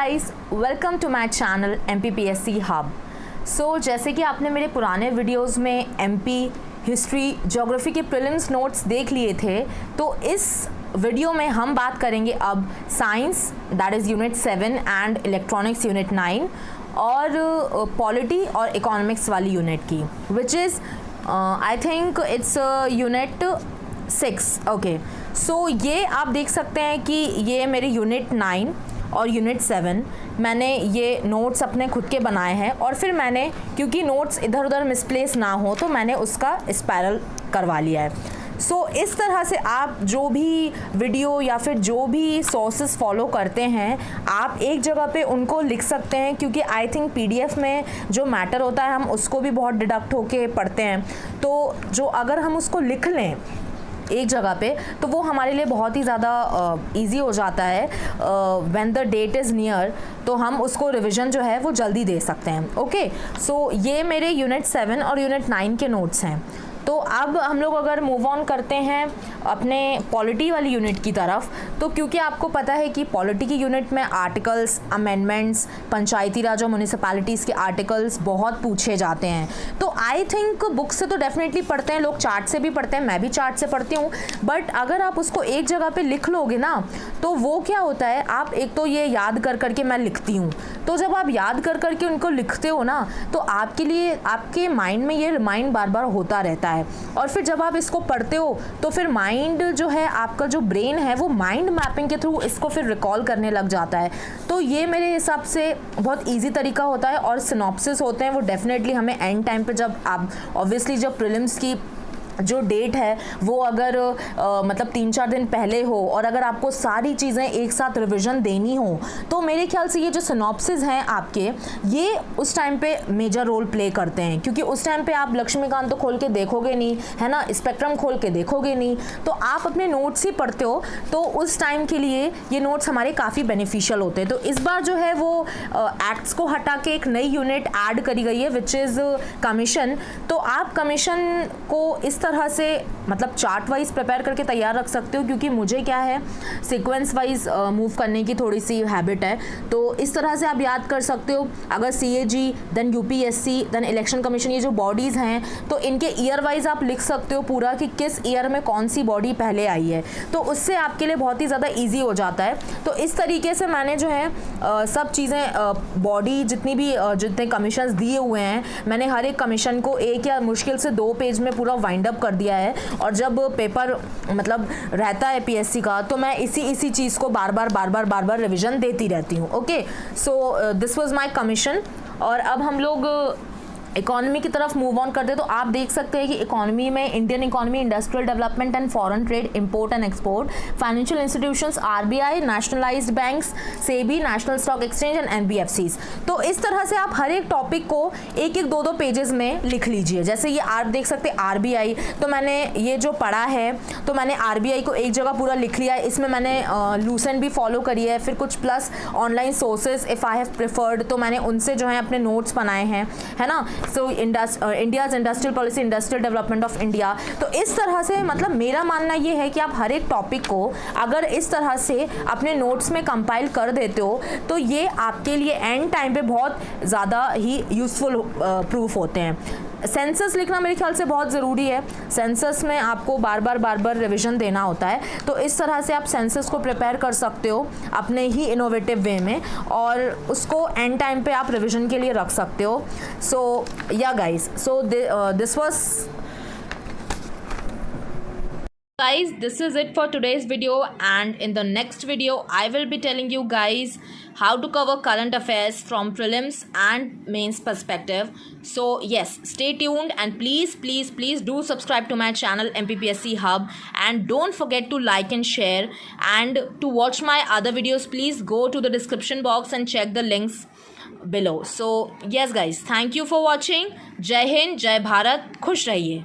Guys, welcome to my channel MPPSC hub. जैसे कि आपने मेरे पुराने वीडियोस में MP हिस्ट्री ज्योग्राफी के प्रीलिम्स नोट्स देख लिए थे, तो इस वीडियो में हम बात करेंगे अब science that is unit 7 and electronics unit 9 और पॉलिटी और इकोनॉमिक्स वाली यूनिट की, which is I think it's unit 6। Okay, so ये आप देख सकते हैं कि ये मेरे यूनिट 9 और यूनिट 7 मैंने ये नोट्स अपने खुद के बनाए हैं, और फिर मैंने क्योंकि नोट्स इधर उधर मिसप्लेस ना हो तो मैंने उसका स्पायरल करवा लिया है। इस तरह से आप जो भी वीडियो या फिर जो भी सोर्सेस फॉलो करते हैं, आप एक जगह पे उनको लिख सकते हैं, क्योंकि आई थिंक PDF में जो मैटर होता है हम उसको भी बहुत डिडक्ट होके पढ़ते हैं। तो जो अगर हम उसको लिख लें एक जगह पे तो वो हमारे लिए बहुत ही ज़्यादा इजी हो जाता है। When the that is near तो हम उसको रिवीजन जो है वो जल्दी दे सकते हैं। ओके, ये मेरे यूनिट 7 और यूनिट 9 के नोट्स हैं। तो अब हम लोग अगर मूव ऑन करते हैं अपने पॉलिटी वाली यूनिट की तरफ, तो क्योंकि आपको पता है कि पॉलिटी की यूनिट में आर्टिकल्स, अमेंडमेंट्स, पंचायती राज और म्यूनिसिपैलिटीज़ के आर्टिकल्स बहुत पूछे जाते हैं। तो आई थिंक बुक से तो डेफिनेटली पढ़ते हैं लोग, चार्ट से भी पढ़ते हैं, मैं भी चार्ट से पढ़ती हूँ, बट अगर आप उसको एक जगह पे लिख लोगे ना तो वो क्या होता है, आप एक तो ये याद कर करके मैं लिखती हूँ, तो जब आप याद कर करके उनको लिखते हो ना तो आपके लिए आपके माइंड में ये रिमाइंड बार बार होता रहता है, और फिर जब आप इसको पढ़ते हो तो फिर माइंड जो है, आपका जो ब्रेन है वो माइंड मैपिंग के थ्रू इसको फिर रिकॉल करने लग जाता है। तो ये मेरे हिसाब से बहुत इजी तरीका होता है, और सिनॉप्सिस होते हैं वो डेफिनेटली हमें एंड टाइम पे, जब आप ऑब्वियसली जब प्रीलिम्स की जो डेट है वो अगर मतलब 3-4 दिन पहले हो और अगर आपको सारी चीज़ें एक साथ रिवीजन देनी हो, तो मेरे ख्याल से ये जो सिनॉप्सिस हैं आपके, ये उस टाइम पे मेजर रोल प्ले करते हैं, क्योंकि उस टाइम पे आप लक्ष्मीकांत तो खोल के देखोगे नहीं, है ना, स्पेक्ट्रम खोल के देखोगे नहीं, तो आप अपने नोट्स ही पढ़ते हो, तो उस टाइम के लिए ये नोट्स हमारे काफ़ी बेनिफिशियल होते हैं। तो इस बार जो है वो एक्ट्स को हटा के एक नई यूनिट ऐड करी गई है, विच इज़ कमीशन। तो आप कमीशन को इस तरह से मतलब चार्ट वाइज प्रिपेयर करके तैयार रख सकते हो, क्योंकि मुझे क्या है सीक्वेंस वाइज मूव करने की थोड़ी सी हैबिट है। तो इस तरह से आप याद कर सकते हो, अगर CAG then UPSC then election commission, ये जो बॉडीज़ हैं तो इनके ईयर वाइज आप लिख सकते हो पूरा कि किस ईयर में कौन सी बॉडी पहले आई है, तो उससे आपके लिए बहुत ही ज़्यादा ईजी हो जाता है। तो इस तरीके से मैंने जो है सब चीज़ें बॉडी जितने कमीशंस दिए हुए हैं, मैंने हर एक कमीशन को एक या मुश्किल से 2 पेज में पूरा वाइंड अप कर दिया है, और जब पेपर मतलब रहता है PSC का तो मैं इसी चीज़ को बार बार रिवीजन देती रहती हूँ। Okay, so this was my commission. और अब हम लोग इकोनॉमी की तरफ मूव ऑन करते, तो आप देख सकते हैं कि इकोनॉमी में Indian economy, industrial development and foreign trade, import and export, financial institutions, RBI, nationalised banks, SEBI, national stock exchange and NBFCs। तो इस तरह से आप हर एक टॉपिक को एक 2 पेजेस में लिख लीजिए। जैसे ये आप देख सकते हैं RBI, तो मैंने ये जो पढ़ा है तो मैंने RBI को एक जगह पूरा लिख लिया है। इसमें मैंने लूसेंट भी फॉलो करी है, फिर कुछ plus online sources if I have preferred, तो मैंने उनसे जो है अपने नोट्स बनाए हैं, है ना। India's industrial policy, industrial development of India. तो इस तरह से मतलब मेरा मानना ये है कि आप हर एक टॉपिक को अगर इस तरह से अपने नोट्स में कंपाइल कर देते हो तो ये आपके लिए एंड टाइम पे बहुत ज़्यादा ही यूज़फुल प्रूफ होते हैं। सेंसस लिखना मेरे ख्याल से बहुत ज़रूरी है। सेंसस में आपको बार बार रिवीजन देना होता है, तो इस तरह से आप सेंसस को प्रिपेयर कर सकते हो अपने ही इनोवेटिव वे में, और उसको एंड टाइम पे आप रिवीजन के लिए रख सकते हो। सो yeah guys, so this was guys, this is it for today's video, and in the next video I will be telling you guys how to cover current affairs from prelims and mains perspective. So yes, stay tuned, and please do subscribe to my channel MPPSC hub, and don't forget to like and share, and to watch my other videos please go to the description box and check the links below. So yes guys, thank you for watching. जय हिंद, जय भारत, खुश रहिए।